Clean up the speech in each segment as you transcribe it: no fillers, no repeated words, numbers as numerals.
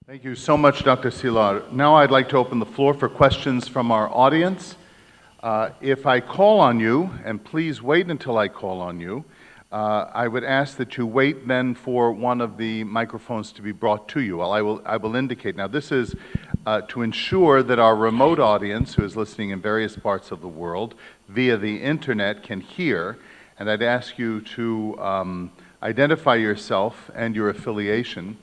Thank you so much, Dr. Szilard. Now I'd like to open the floor for questions from our audience. If I call on you, and please wait until I call on you, I would ask that you wait then for one of the microphones to be brought to you. Well, I will indicate. Now, this is to ensure that our remote audience, who is listening in various parts of the world via the internet, can hear. And I'd ask you to identify yourself and your affiliation.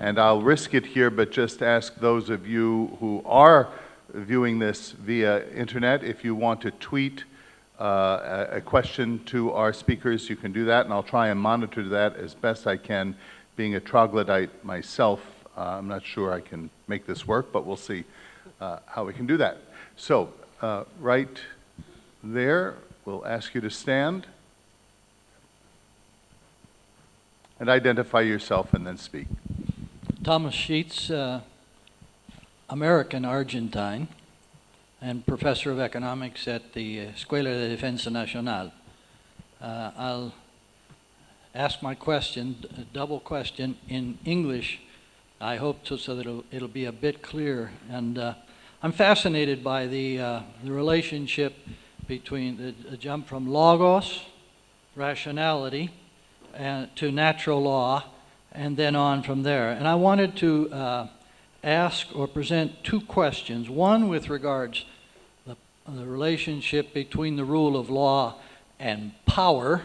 And I'll risk it here, but just ask those of you who are viewing this via internet, if you want to tweet a question to our speakers, you can do that, and I'll try and monitor that as best I can. Being a troglodyte myself, I'm not sure I can make this work, but we'll see how we can do that. So, right there, we'll ask you to stand and identify yourself and then speak. Thomas Sheets, American-Argentine, and professor of economics at the Escuela de Defensa Nacional. I'll ask my question, a double question, in English, I hope so that it'll be a bit clear. And I'm fascinated by the relationship between the jump from logos, rationality, to natural law, and then on from there. And I wanted to ask or present two questions. One with regards to the relationship between the rule of law and power,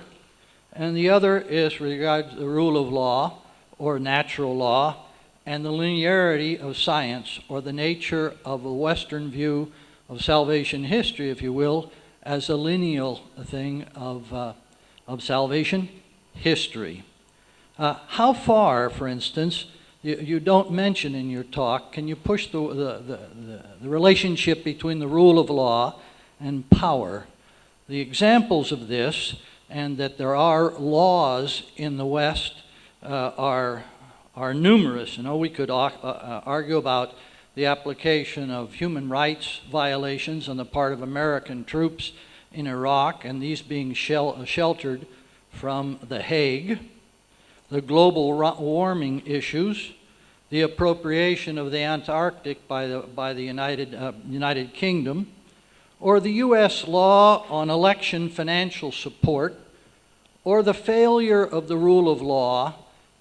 and the other is with regard to the rule of law or natural law and the linearity of science, or the nature of a Western view of salvation history, if you will, as a lineal thing of salvation history. How far, for instance, you don't mention in your talk, can you push the relationship between the rule of law and power? The examples of this, and that there are laws in the West, are numerous. You know, we could argue about the application of human rights violations on the part of American troops in Iraq, and these being sheltered from The Hague. The global warming issues, the appropriation of the Antarctic by the United Kingdom, or the U.S. law on election financial support, or the failure of the rule of law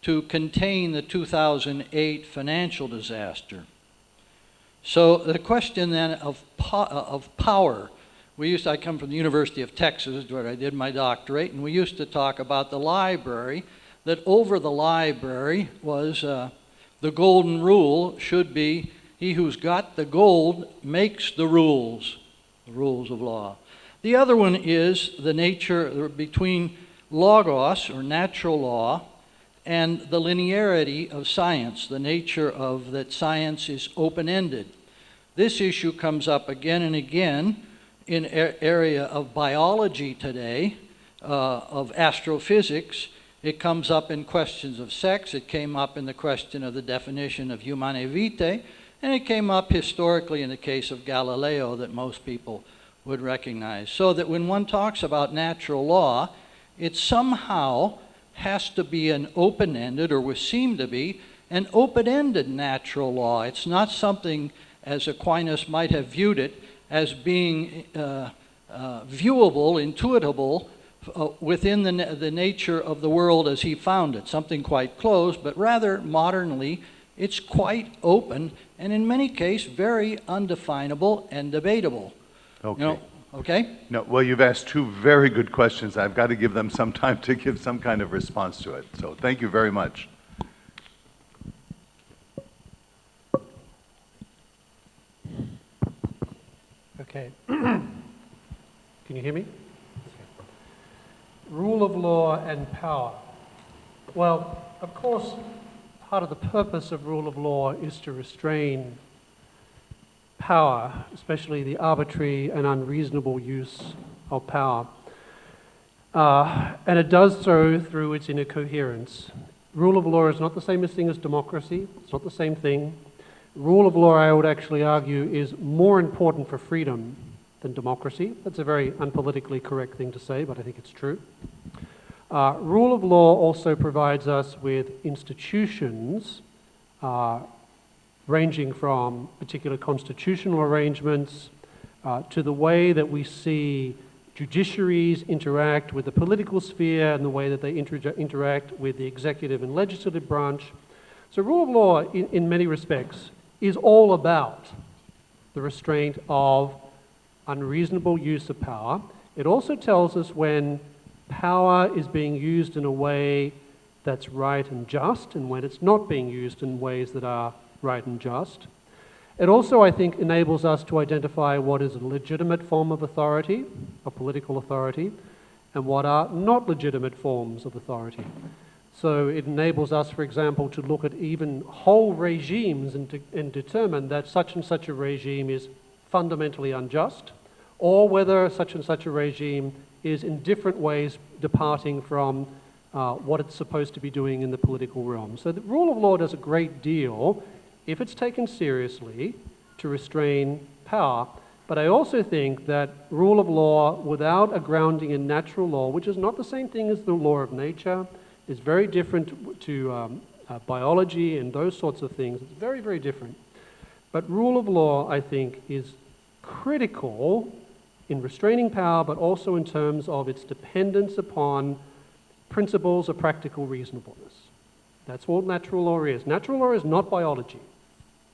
to contain the 2008 financial disaster. So the question then of power. I come from the University of Texas, where I did my doctorate, and we used to talk about the library, that over the library was the golden rule should be, he who's got the gold makes the rules of law. The other one is the nature between logos, or natural law, and the linearity of science, the nature of that science is open-ended. This issue comes up again and again in area of biology today, of astrophysics. It comes up in questions of sex. It came up in the question of the definition of humanae vitae, and it came up historically in the case of Galileo that most people would recognize. So that when one talks about natural law, it somehow has to be an open-ended, or would seem to be, an open-ended natural law. It's not something, as Aquinas might have viewed it, as being viewable, intuitable, within the nature of the world as he found it, something quite closed, but rather modernly, it's quite open, and in many cases, very undefinable and debatable. Okay. You know, okay? No, well, you've asked two very good questions. I've got to give them some time to give some kind of response to it. So thank you very much. Okay. Can you hear me? Rule of law and power. Well, of course, part of the purpose of rule of law is to restrain power, especially the arbitrary and unreasonable use of power. And it does so through its inner coherence. Rule of law is not the same thing as democracy. It's not the same thing. Rule of law, I would actually argue, is more important for freedom than democracy. That's a very unpolitically correct thing to say, but I think it's true. Rule of law also provides us with institutions ranging from particular constitutional arrangements to the way that we see judiciaries interact with the political sphere and the way that they interact with the executive and legislative branch. So rule of law, in many respects, is all about the restraint of unreasonable use of power. It also tells us when power is being used in a way that's right and just, and when it's not being used in ways that are right and just. It also, I think, enables us to identify what is a legitimate form of authority, a political authority, and what are not legitimate forms of authority. So it enables us, for example, to look at even whole regimes and determine that such and such a regime is fundamentally unjust, or whether such and such a regime is in different ways departing from what it's supposed to be doing in the political realm. So the rule of law does a great deal, if it's taken seriously, to restrain power. But I also think that rule of law without a grounding in natural law, which is not the same thing as the law of nature, is very different to biology and those sorts of things. It's very, very different. But rule of law, I think, is critical in restraining power, but also in terms of its dependence upon principles of practical reasonableness. That's what natural law is. Natural law is not biology.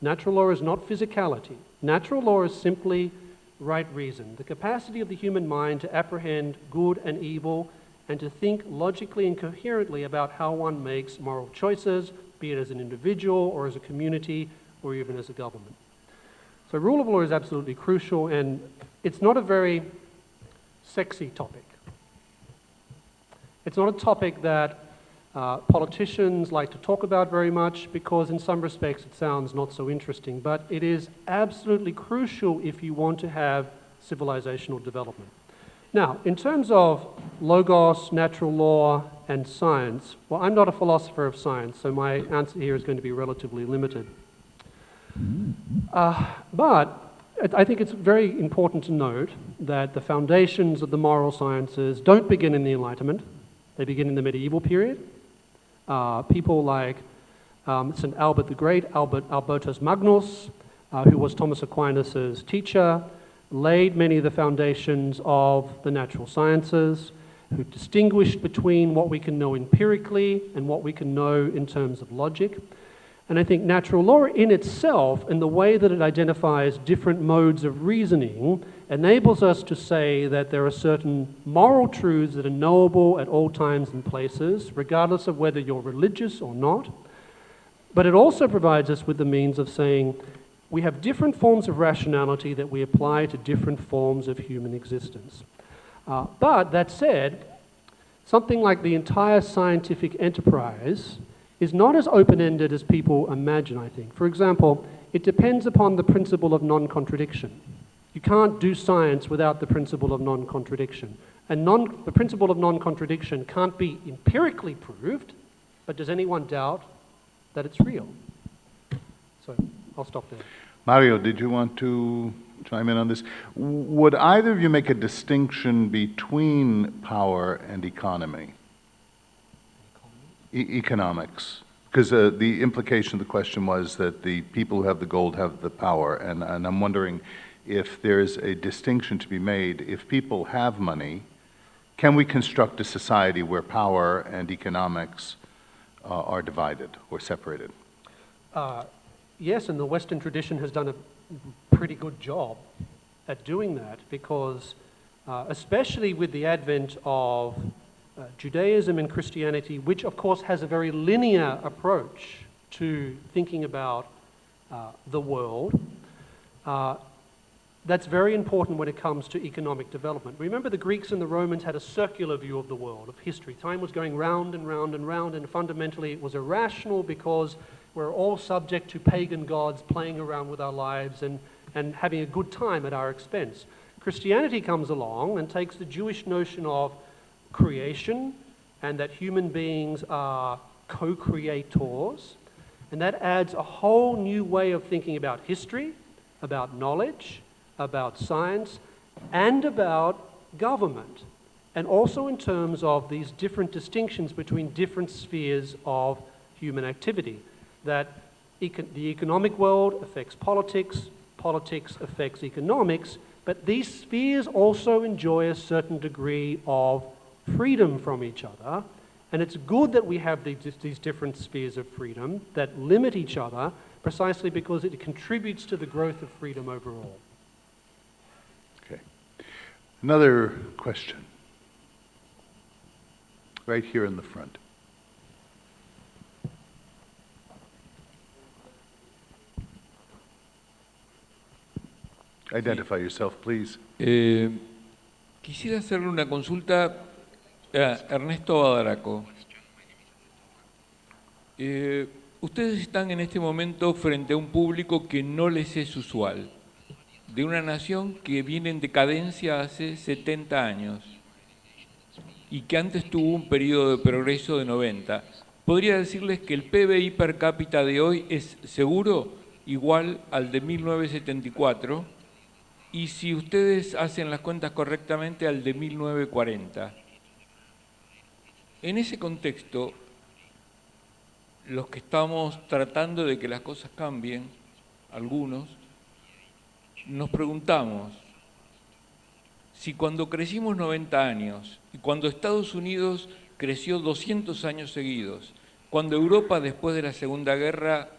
Natural law is not physicality. Natural law is simply right reason, the capacity of the human mind to apprehend good and evil and to think logically and coherently about how one makes moral choices, be it as an individual or as a community or even as a government. So rule of law is absolutely crucial, and it's not a very sexy topic. It's not a topic that politicians like to talk about very much because in some respects it sounds not so interesting, but it is absolutely crucial if you want to have civilizational development. Now, in terms of logos, natural law, and science, well, I'm not a philosopher of science, so my answer here is going to be relatively limited. But I think it's very important to note that the foundations of the moral sciences don't begin in the Enlightenment. They begin in the medieval period. People like St. Albert the Great, Albertus Magnus, who was Thomas Aquinas' teacher, laid many of the foundations of the natural sciences, who distinguished between what we can know empirically and what we can know in terms of logic. And I think natural law in itself, and the way that it identifies different modes of reasoning, enables us to say that there are certain moral truths that are knowable at all times and places, regardless of whether you're religious or not. But it also provides us with the means of saying we have different forms of rationality that we apply to different forms of human existence. But that said, something like the entire scientific enterprise is not as open-ended as people imagine, I think. For example, it depends upon the principle of non-contradiction. You can't do science without the principle of non-contradiction. And the principle of non-contradiction can't be empirically proved, but does anyone doubt that it's real? So I'll stop there. Mario, did you want to chime in on this? Would either of you make a distinction between power and economy? Economics. Because the implication of the question was that the people who have the gold have the power, and I'm wondering if there's a distinction to be made. If people have money, can we construct a society where power and economics are divided or separated? Yes, and the Western tradition has done a pretty good job at doing that because especially with the advent of Judaism and Christianity, which of course has a very linear approach to thinking about the world, that's very important when it comes to economic development. Remember, the Greeks and the Romans had a circular view of the world, of history. Time was going round and round and round, and fundamentally it was irrational because we're all subject to pagan gods playing around with our lives and having a good time at our expense. Christianity comes along and takes the Jewish notion of creation and that human beings are co-creators, and that adds a whole new way of thinking about history, about knowledge, about science, and about government, and also in terms of these different distinctions between different spheres of human activity. That The economic world affects politics, politics affects economics, but these spheres also enjoy a certain degree of freedom from each other, and it's good that we have these different spheres of freedom that limit each other precisely because it contributes to the growth of freedom overall. Okay. Another question. Right here in the front. Identify yourself, please. Quisiera hacerle una consulta a Ernesto Badaraco. Ustedes están en este momento frente a un público que no les es usual, de una nación que viene en decadencia hace 70 años y que antes tuvo un periodo de progreso de 90. ¿Podría decirles que el PBI per cápita de hoy es seguro igual al de 1974? Y si ustedes hacen las cuentas correctamente, al de 1940. En ese contexto, los que estamos tratando de que las cosas cambien, algunos, nos preguntamos si cuando crecimos 90 años y cuando Estados Unidos creció 200 años seguidos, cuando Europa después de la Segunda Guerra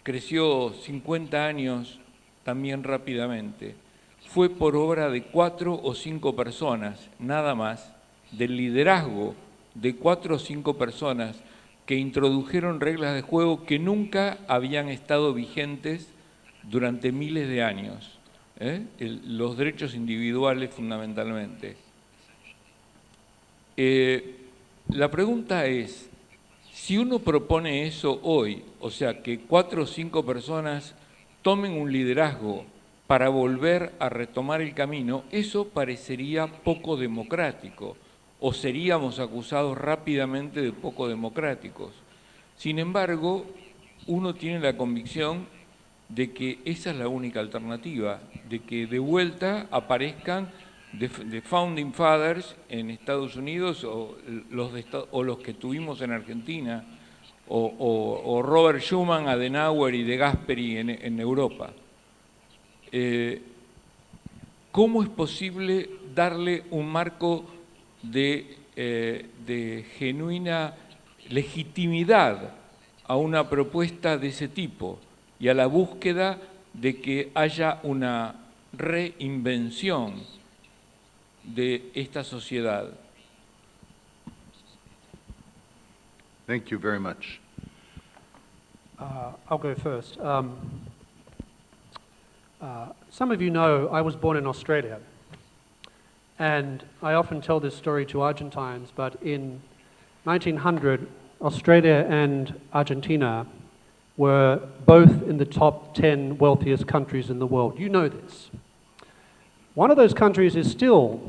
creció 50 años también rápidamente, fue por obra de 4 o 5 personas, nada más, del liderazgo de 4 o 5 personas que introdujeron reglas de juego que nunca habían estado vigentes durante miles de años, los derechos individuales fundamentalmente. La pregunta es, si uno propone eso hoy, o sea, que 4 o 5 personas tomen un liderazgo para volver a retomar el camino, eso parecería poco democrático, o seríamos acusados rápidamente de poco democráticos. Sin embargo, uno tiene la convicción de que esa es la única alternativa, de que de vuelta aparezcan de Founding Fathers en Estados Unidos o los que tuvimos en Argentina, o Robert Schuman, Adenauer y De Gasperi en Europa. ¿Cómo es posible darle un marco de genuina legitimidad a una propuesta de ese tipo y a la búsqueda de que haya una reinvención de esta sociedad? Thank you very much. I'll go first. Some of you know I was born in Australia, and I often tell this story to Argentines, but in 1900, Australia and Argentina were both in the top 10 wealthiest countries in the world. You know this. One of those countries is still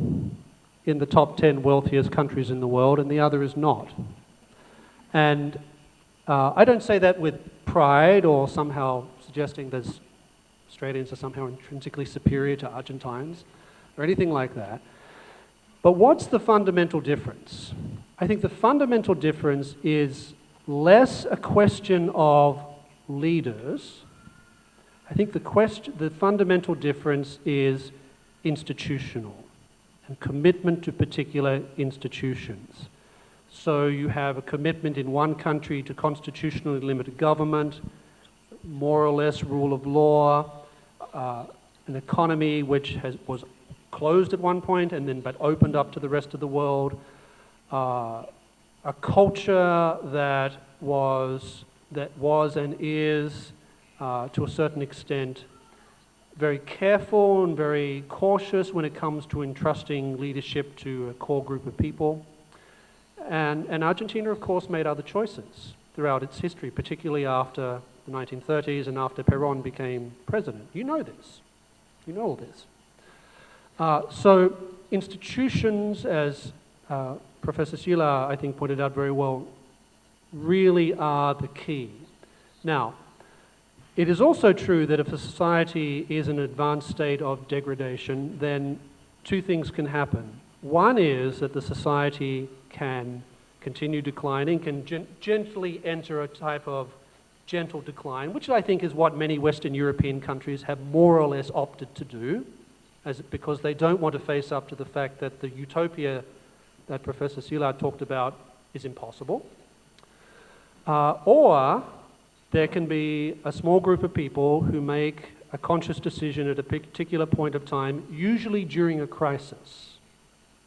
in the top 10 wealthiest countries in the world, and the other is not. And I don't say that with pride or somehow suggesting that Australians are somehow intrinsically superior to Argentines or anything like that. But what's the fundamental difference? I think the fundamental difference is less a question of leaders. I think the fundamental difference is institutional and commitment to particular institutions. So you have a commitment in one country to constitutionally limited government, more or less rule of law, an economy which was closed at one point and then but opened up to the rest of the world, a culture that was and is to a certain extent very careful and very cautious when it comes to entrusting leadership to a core group of people. And Argentina, of course, made other choices throughout its history, particularly after the 1930s and after Perón became president. You know this. You know all this. So institutions, as Professor Sila, I think, pointed out very well, really are the key. Now, it is also true that if a society is in an advanced state of degradation, then two things can happen. One is that the society can continue declining, can gently enter a type of gentle decline, which I think is what many Western European countries have more or less opted to do, because they don't want to face up to the fact that the utopia that Professor Szilard talked about is impossible. Or there can be a small group of people who make a conscious decision at a particular point of time, usually during a crisis.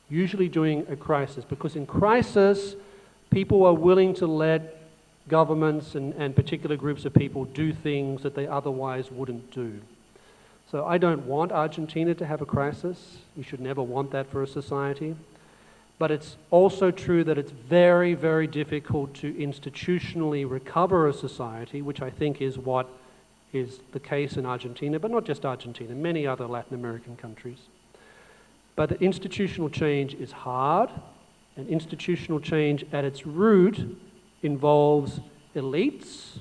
Usually during a crisis, because in crisis, people are willing to let governments and particular groups of people do things that they otherwise wouldn't do. So I don't want Argentina to have a crisis. You should never want that for a society. But it's also true that it's very, very difficult to institutionally recover a society, which I think is what is the case in Argentina, but not just Argentina, many other Latin American countries. But the institutional change is hard, and institutional change at its root involves elites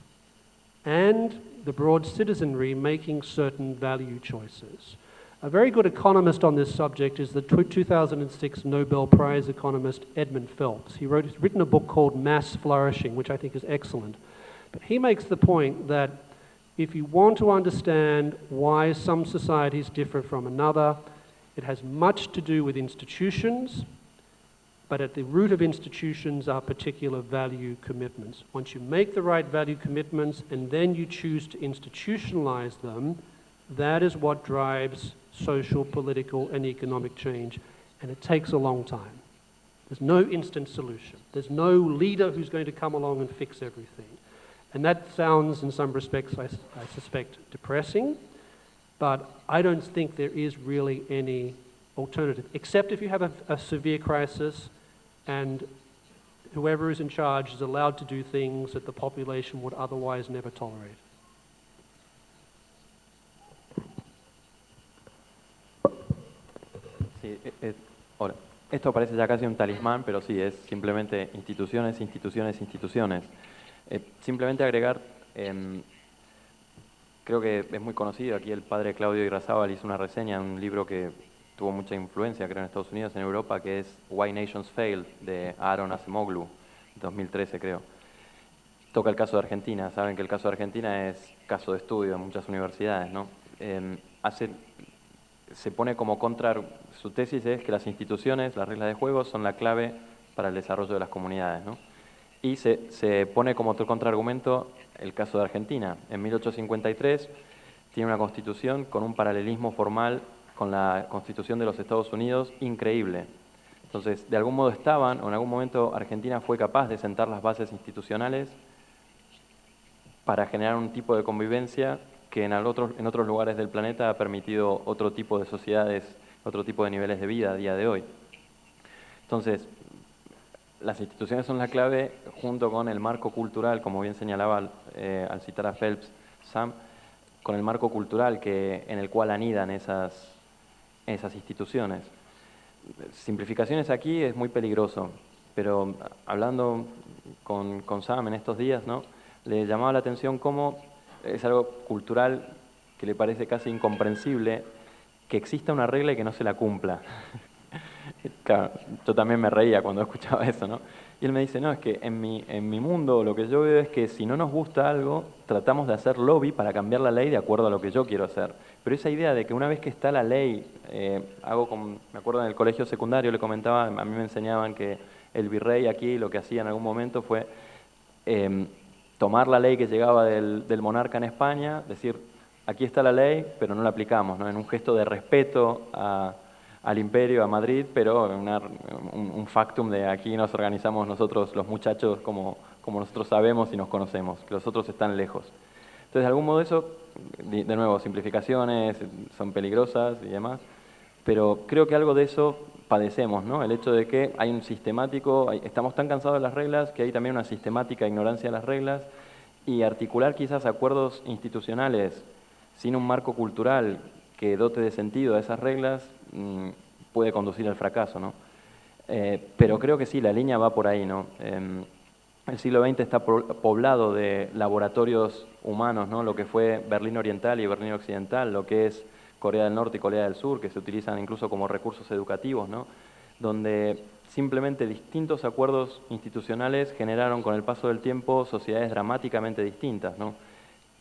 and the broad citizenry making certain value choices. A very good economist on this subject is the 2006 Nobel Prize economist Edmund Phelps. He's written a book called Mass Flourishing, which I think is excellent. But he makes the point that if you want to understand why some societies differ from another, it has much to do with institutions, but at the root of institutions are particular value commitments. Once you make the right value commitments and then you choose to institutionalize them, that is what drives social, political, and economic change, and it takes a long time. There's no instant solution. There's no leader who's going to come along and fix everything. And that sounds, in some respects, I suspect, depressing, but I don't think there is really any alternative, except if you have a severe crisis and whoever is in charge is allowed to do things that the population would otherwise never tolerate. Sí, hola. Esto parece ya casi un talismán, pero sí, es simplemente instituciones, instituciones, instituciones. Simplemente agregar, creo que es muy conocido, aquí el padre Claudio Irrazábal hizo una reseña en un libro que tuvo mucha influencia, creo, en Estados Unidos, en Europa, que es Why Nations Fail, de Aaron Acemoglu, 2013 creo. Toca el caso de Argentina, saben que el caso de Argentina es caso de estudio en muchas universidades, ¿no? Se pone como su tesis es que las instituciones, las reglas de juego, son la clave para el desarrollo de las comunidades, ¿no? Y se pone como contraargumento el caso de Argentina. En 1853 tiene una constitución con un paralelismo formal con la Constitución de los Estados Unidos increíble. Entonces, de algún modo o en algún momento Argentina fue capaz de sentar las bases institucionales para generar un tipo de convivencia que en otros lugares del planeta ha permitido otro tipo de sociedades, otro tipo de niveles de vida a día de hoy. Entonces, las instituciones son la clave junto con el marco cultural, como bien señalaba al citar a Phelps, Sam, con el marco cultural en el cual anidan esas instituciones. Simplificaciones aquí es muy peligroso, pero hablando con Sam en estos días, ¿no?, le llamaba la atención cómo es algo cultural que le parece casi incomprensible que exista una regla y que no se la cumpla. Claro, yo también me reía cuando escuchaba eso, ¿no? Y él me dice, no, es que en mi mundo lo que yo veo es que si no nos gusta algo, tratamos de hacer lobby para cambiar la ley de acuerdo a lo que yo quiero hacer. Pero esa idea de que una vez que está la ley, me acuerdo en el colegio secundario le comentaba, a mí me enseñaban que el virrey aquí lo que hacía en algún momento fue tomar la ley que llegaba del monarca en España, decir, aquí está la ley, pero no la aplicamos, ¿no? En un gesto de respeto al imperio, a Madrid, pero un factum de aquí nos organizamos nosotros, los muchachos, como nosotros sabemos y nos conocemos, que los otros están lejos. Entonces, de algún modo eso, de nuevo, simplificaciones, son peligrosas y demás, pero creo que algo de eso padecemos, ¿no? El hecho de que hay un sistemático, estamos tan cansados de las reglas que hay también una sistemática ignorancia de las reglas, y articular quizás acuerdos institucionales sin un marco cultural que dote de sentido a esas reglas puede conducir al fracaso, ¿no? Pero creo que sí, la línea va por ahí, ¿no? El siglo XX está poblado de laboratorios humanos, ¿no? Lo que fue Berlín Oriental y Berlín Occidental, lo que es Corea del Norte y Corea del Sur, que se utilizan incluso como recursos educativos, ¿no? Donde Simplemente distintos acuerdos institucionales generaron con el paso del tiempo sociedades dramáticamente distintas, ¿no?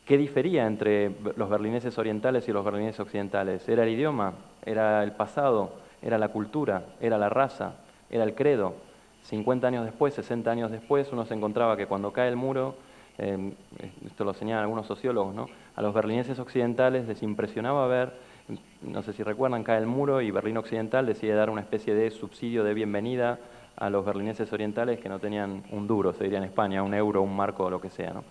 ¿Qué difería entre los berlineses orientales y los berlineses occidentales? ¿Era el idioma? ¿Era el pasado? ¿Era la cultura? ¿Era la raza? ¿Era el credo? 50 años después, 60 años después, uno se encontraba que cuando cae el muro, esto lo señalan algunos sociólogos, ¿no? A los berlineses occidentales les impresionaba ver, no sé si recuerdan, cae el muro y Berlín Occidental decide dar una especie de subsidio de bienvenida a los berlineses orientales que no tenían un duro, se diría en España, un euro, un marco o lo que sea, ¿no?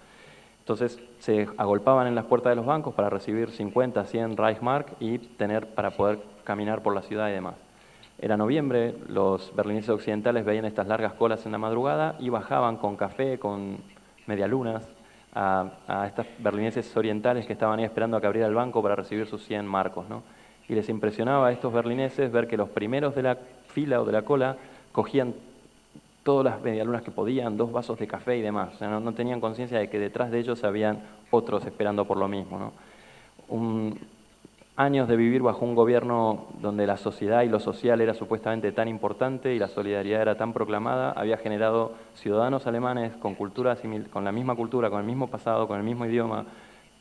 Entonces se agolpaban en las puertas de los bancos para recibir 50, 100 Reichsmark y tener para poder caminar por la ciudad y demás. Era noviembre, los berlineses occidentales veían estas largas colas en la madrugada y bajaban con café, con medialunas, a estas berlineses orientales que estaban ahí esperando a que abriera el banco para recibir sus 100 marcos, ¿no? Y les impresionaba a estos berlineses ver que los primeros de la fila o de la cola cogían todas las medialunas que podían, 2 vasos de café y demás. O sea, no tenían conciencia de que detrás de ellos habían otros esperando por lo mismo, ¿no? Años de vivir bajo un gobierno donde la sociedad y lo social era supuestamente tan importante y la solidaridad era tan proclamada, había generado ciudadanos alemanes con con la misma cultura, con el mismo pasado, con el mismo idioma,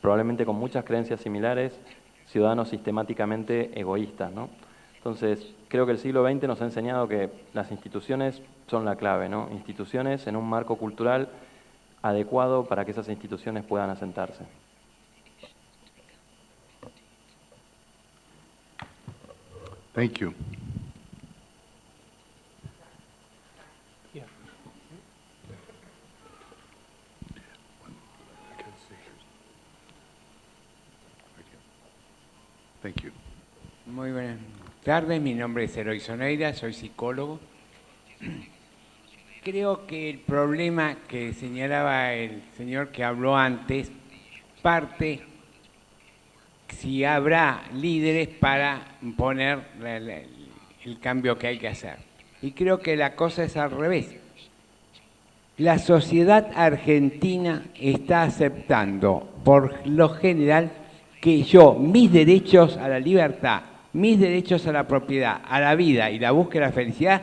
probablemente con muchas creencias similares, ciudadanos sistemáticamente egoístas, ¿no? Entonces, creo que el siglo XX nos ha enseñado que las instituciones son la clave, ¿no? Instituciones en un marco cultural adecuado para que esas instituciones puedan asentarse. Thank you. Yeah. Thank you. Muy buenas tardes, mi nombre es Eloy Soneira, soy psicólogo. Creo que el problema que señalaba el señor que habló antes parte si habrá líderes para imponer el cambio que hay que hacer. Y creo que la cosa es al revés. La sociedad argentina está aceptando, por lo general, que mis derechos a la libertad, mis derechos a la propiedad, a la vida y la búsqueda de la felicidad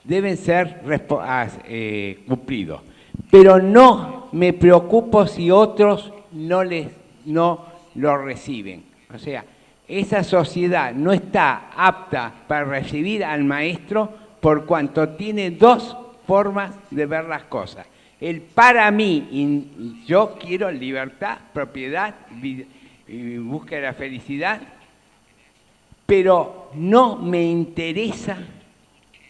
deben ser cumplidos. Pero no me preocupo si otros no lo reciben. O sea, esa sociedad no está apta para recibir al maestro por cuanto tiene 2 formas de ver las cosas. El para mí, yo quiero libertad, propiedad, y búsqueda de la felicidad, pero no me interesa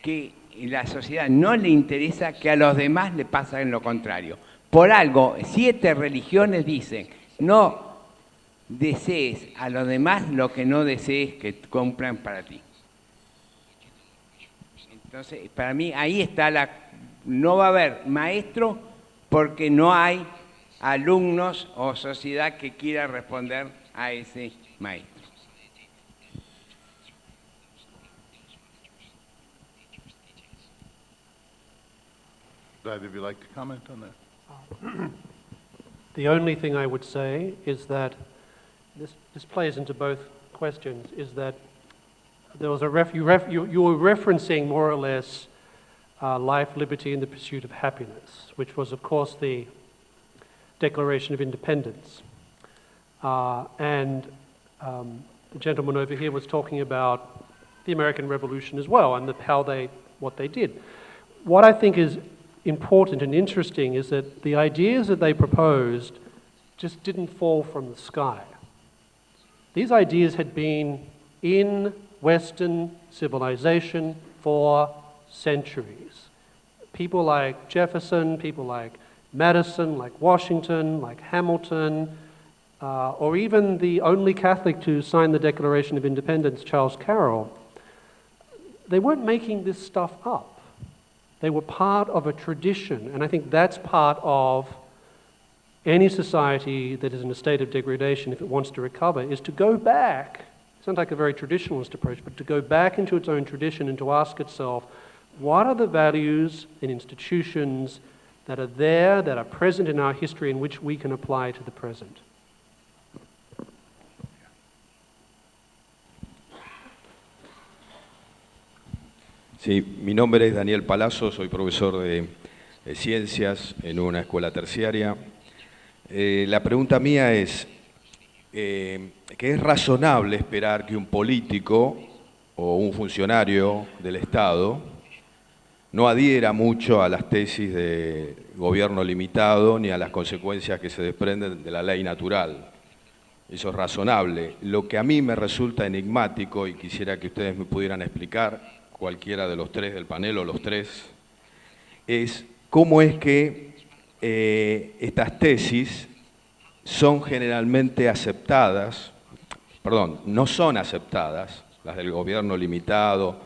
que la sociedad no le interesa que a los demás le pase lo contrario. Por algo, 7 religiones dicen, no desees a los demás lo que no desees que cumplan para ti. Entonces, para mí ahí está no va a haber maestro porque no hay alumnos o sociedad que quiera responder a ese maestro. Would either of you like to comment on that? The only thing I would say is that this plays into both questions, is that there was you were referencing more or less life, liberty, and the pursuit of happiness, which was, of course, the Declaration of Independence. And the gentleman over here was talking about the American Revolution as well and what they did. What I think is important and interesting is that the ideas that they proposed just didn't fall from the sky. These ideas had been in Western civilization for centuries. People like Jefferson, people like Madison, like Washington, like Hamilton, or even the only Catholic to sign the Declaration of Independence, Charles Carroll, they weren't making this stuff up. They were part of a tradition, and I think that's part of any society that is in a state of degradation, if it wants to recover, is to go back, it sounds like a very traditionalist approach, but to go back into its own tradition and to ask itself, what are the values and institutions that are there, that are present in our history, in which we can apply to the present? Sí, mi nombre es Daniel Palazzo, soy profesor de ciencias en una escuela terciaria. La pregunta mía es, que es razonable esperar que un político o un funcionario del Estado no adhiera mucho a las tesis de gobierno limitado ni a las consecuencias que se desprenden de la ley natural. Eso es razonable. Lo que a mí me resulta enigmático, y quisiera que ustedes me pudieran explicar, cualquiera de los tres del panel o los tres, es cómo es que estas tesis son generalmente aceptadas, perdón, no son aceptadas, las del gobierno limitado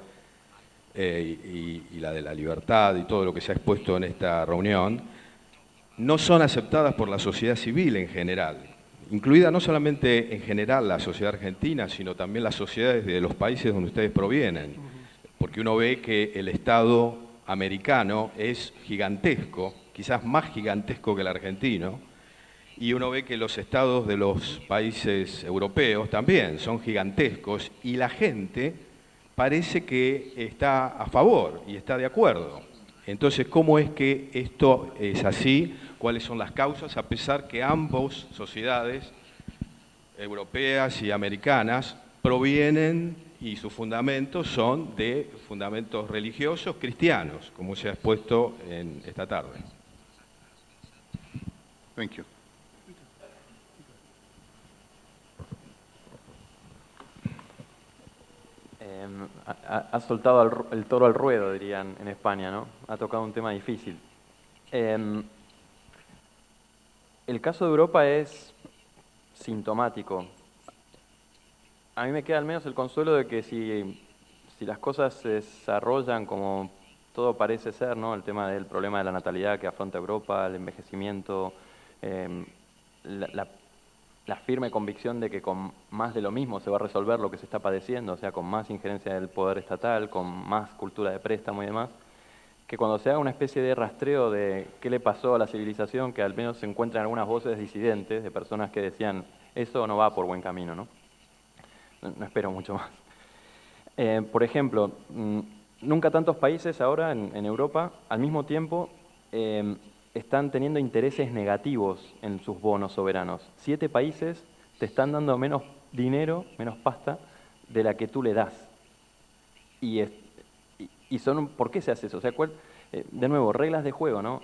y la de la libertad y todo lo que se ha expuesto en esta reunión, no son aceptadas por la sociedad civil en general, incluida no solamente en general la sociedad argentina, sino también las sociedades de los países donde ustedes provienen, porque uno ve que el Estado americano es gigantesco, quizás más gigantesco que el argentino, y uno ve que los estados de los países europeos también son gigantescos, y la gente parece que está a favor y está de acuerdo. Entonces, ¿cómo es que esto es así? ¿Cuáles son las causas? A pesar que ambas sociedades, europeas y americanas, provienen y sus fundamentos son de fundamentos religiosos cristianos, como se ha expuesto en esta tarde. Thank you. Ha soltado el toro al ruedo, dirían en España, ¿no? Ha tocado un tema difícil. El caso de Europa es sintomático. A mí me queda al menos el consuelo de que si las cosas se desarrollan como todo parece ser, ¿no? El tema del problema de la natalidad que afronta Europa, el envejecimiento, la firme convicción de que con más de lo mismo se va a resolver lo que se está padeciendo, o sea, con más injerencia del poder estatal, con más cultura de préstamo y demás, que cuando se haga una especie de rastreo de qué le pasó a la civilización, que al menos se encuentren algunas voces disidentes de personas que decían, eso no va por buen camino, ¿no? No espero mucho más. Por ejemplo, nunca tantos países ahora en Europa, al mismo tiempo, están teniendo intereses negativos en sus bonos soberanos. 7 países te están dando menos dinero, menos pasta, de la que tú le das. ¿Por qué se hace eso? O sea, de nuevo, reglas de juego, ¿no?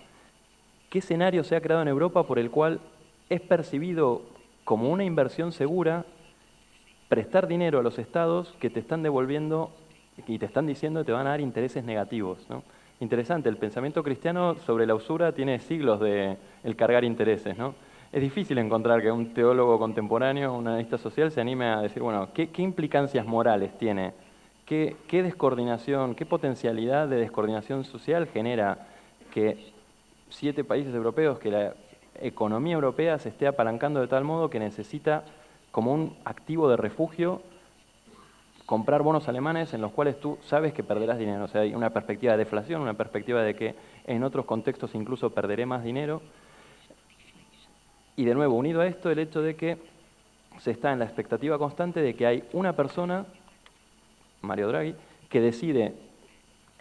¿Qué escenario se ha creado en Europa por el cual es percibido como una inversión segura prestar dinero a los estados que te están devolviendo y te están diciendo que te van a dar intereses negativos, ¿no? Interesante, el pensamiento cristiano sobre la usura tiene siglos de el cargar intereses, ¿no? Es difícil encontrar que un teólogo contemporáneo, un analista social, se anime a decir, bueno, ¿qué implicancias morales tiene? ¿Qué descoordinación, qué potencialidad de descoordinación social genera que 7 países europeos, que la economía europea se esté apalancando de tal modo que necesita como un activo de refugio comprar bonos alemanes en los cuales tú sabes que perderás dinero? O sea, hay una perspectiva de deflación, una perspectiva de que en otros contextos incluso perderé más dinero. Y de nuevo, unido a esto, el hecho de que se está en la expectativa constante de que hay una persona, Mario Draghi, que decide,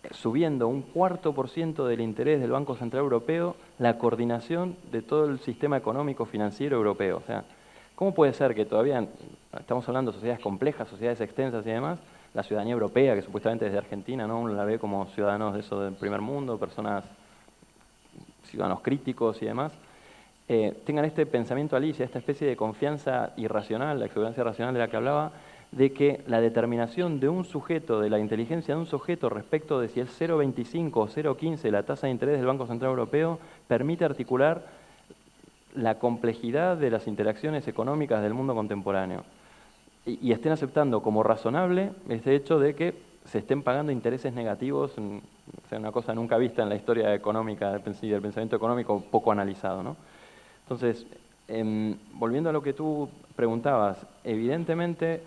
subiendo un 4% del interés del Banco Central Europeo, la coordinación de todo el sistema económico financiero europeo. O sea, ¿cómo puede ser que todavía, estamos hablando de sociedades complejas, sociedades extensas y demás, la ciudadanía europea, que supuestamente desde Argentina, ¿no?, uno la ve como ciudadanos de eso del primer mundo, ciudadanos críticos y demás, tengan este pensamiento alicia, esta especie de confianza irracional, la exuberancia racional de la que hablaba, de que la determinación de un sujeto, de la inteligencia de un sujeto respecto de si es 0,25 o 0,15 la tasa de interés del Banco Central Europeo, permite articular la complejidad de las interacciones económicas del mundo contemporáneo. Y estén aceptando como razonable este hecho de que se estén pagando intereses negativos, o sea, una cosa nunca vista en la historia económica del pensamiento económico, poco analizado, ¿no? Entonces, volviendo a lo que tú preguntabas, evidentemente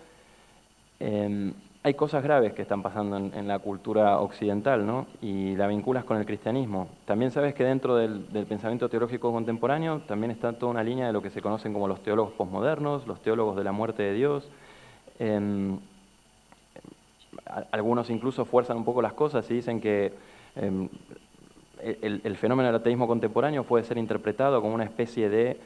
hay cosas graves que están pasando en la cultura occidental, ¿no? Y la vinculas con el cristianismo. También sabes que dentro del pensamiento teológico contemporáneo también está toda una línea de lo que se conocen como los teólogos posmodernos, los teólogos de la muerte de Dios. algunos incluso fuerzan un poco las cosas y dicen que el fenómeno del ateísmo contemporáneo puede ser interpretado como una especie de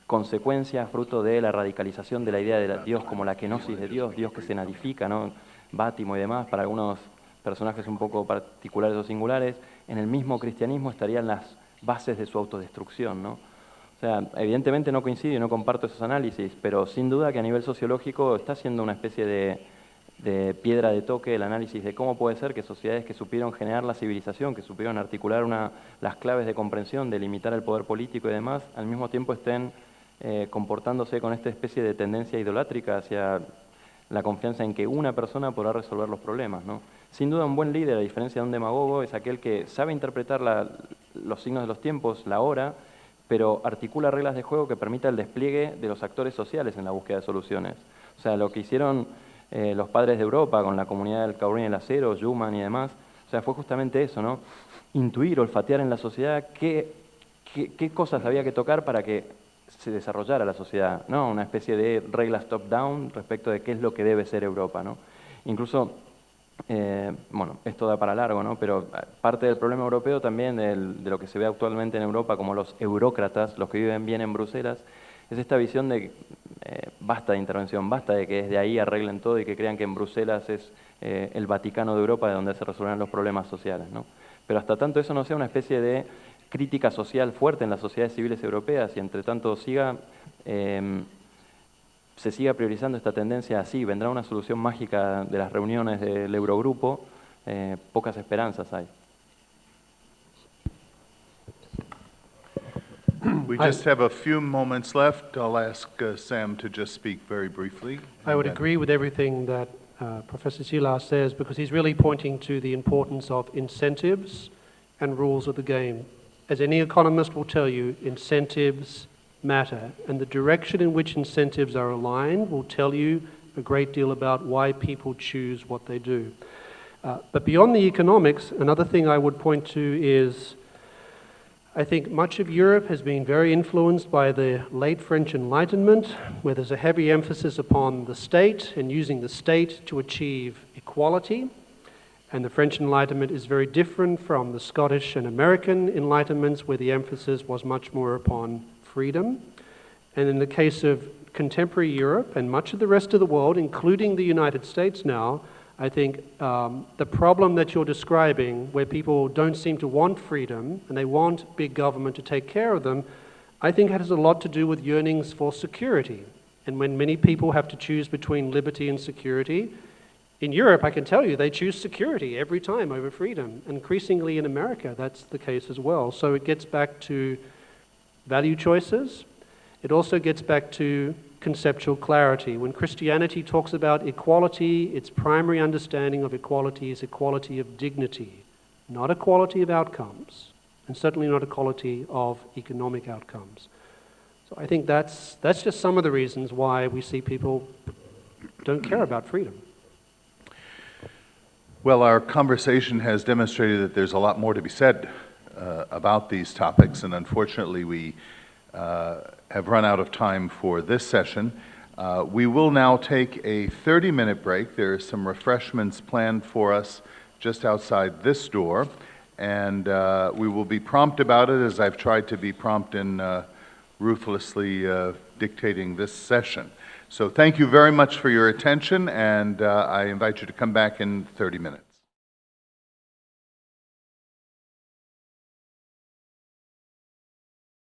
consecuencia fruto de la radicalización de la idea de Dios como la kenosis de Dios, Dios que se nadifica, ¿no? Bátimo y demás, para algunos personajes un poco particulares o singulares. En el mismo cristianismo estarían las bases de su autodestrucción, ¿no? O sea, evidentemente no coincido y no comparto esos análisis, pero sin duda que a nivel sociológico está siendo una especie de piedra de toque el análisis de cómo puede ser que sociedades que supieron generar la civilización, que supieron articular las claves de comprensión, de limitar el poder político y demás, al mismo tiempo estén comportándose con esta especie de tendencia idolátrica hacia la confianza en que una persona podrá resolver los problemas, ¿no? Sin duda un buen líder, a diferencia de un demagogo, es aquel que sabe interpretar los signos de los tiempos, la hora, pero articula reglas de juego que permita el despliegue de los actores sociales en la búsqueda de soluciones. O sea, lo que hicieron los padres de Europa con la comunidad del Caurín y el Acero, Schumann y demás, o sea, fue justamente eso, ¿no? Intuir, olfatear en la sociedad qué cosas había que tocar para que se desarrollara la sociedad, ¿no? Una especie de reglas top-down respecto de qué es lo que debe ser Europa, ¿no? Incluso, bueno, esto da para largo, ¿no? Pero parte del problema europeo también, de lo que se ve actualmente en Europa como los eurócratas, los que viven bien en Bruselas, es esta visión de basta de intervención, basta de que desde ahí arreglen todo y que crean que en Bruselas es el Vaticano de Europa de donde se resuelven los problemas sociales, ¿no? Pero hasta tanto eso no sea una especie de crítica social fuerte en las sociedades civiles europeas y entre tanto se siga priorizando esta tendencia así, vendrá una solución mágica de las reuniones del Eurogrupo, pocas esperanzas hay. We just have a few moments left. I'll ask Sam to just speak very briefly. I would agree with everything that Professor Silas says because he's really pointing to the importance of incentives and rules of the game. As any economist will tell you, incentives matter, and the direction in which incentives are aligned will tell you a great deal about why people choose what they do. But beyond the economics, another thing I would point to is I think much of Europe has been very influenced by the late French Enlightenment, where there's a heavy emphasis upon the state and using the state to achieve equality. And the French Enlightenment is very different from the Scottish and American Enlightenments, where the emphasis was much more upon freedom. And in the case of contemporary Europe and much of the rest of the world, including the United States now, I think the problem that you're describing, where people don't seem to want freedom and they want big government to take care of them, I think has a lot to do with yearnings for security. And when many people have to choose between liberty and security, in Europe, I can tell you, they choose security every time over freedom. Increasingly in America, that's the case as well. So it gets back to value choices. It also gets back to conceptual clarity. When Christianity talks about equality, its primary understanding of equality is equality of dignity, not equality of outcomes, and certainly not equality of economic outcomes. So I think that's just some of the reasons why we see people don't care about freedom. Well, our conversation has demonstrated that there's a lot more to be said about these topics, and unfortunately we have run out of time for this session. We will now take a 30-minute break. There are some refreshments planned for us just outside this door, and we will be prompt about it, as I've tried to be prompt in ruthlessly dictating this session. So thank you very much for your attention, and I invite you to come back in 30 minutes.